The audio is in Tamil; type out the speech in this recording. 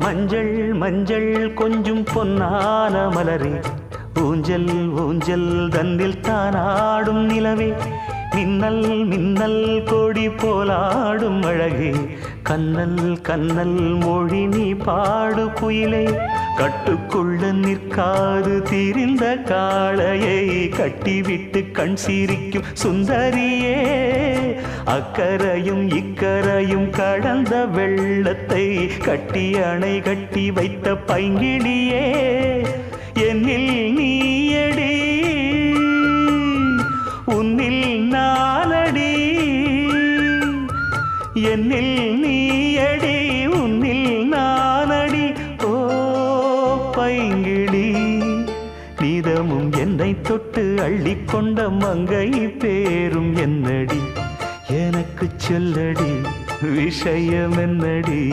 மஞ்சள் மஞ்சள் கொஞ்சம் பொன்னான மலரே, ஊஞ்சல் ஊஞ்சல் தன்னில் தானாடும் நிலவே, மின்னல் மின்னல் கொடி போலாடும் அழகே, கண்ணல் கண்ணல் மொழி நீ பாடு குயிலே, கட்டுக்குள்ள நிற்காது திரிந்த காளையை கட்டிவிட்டு கண் சிரிக்கும் சுந்தரியே, அக்கரையும் இக்கரையும் கடந்த வெள்ளத்தை கட்டி அணை கட்டி வைத்த பைங்கிளியே, என்னில் நீயடி உன்னில் நானடி, என்னில் நீயடி உன்னில் நானடி. ஓ பைங்கிளி, நீதமும் என்னை தொட்டு அள்ளிக்கொண்ட மங்கை பேரும் என்னடி, எனக்கு சொல்லடி விஷயம் என்னடி.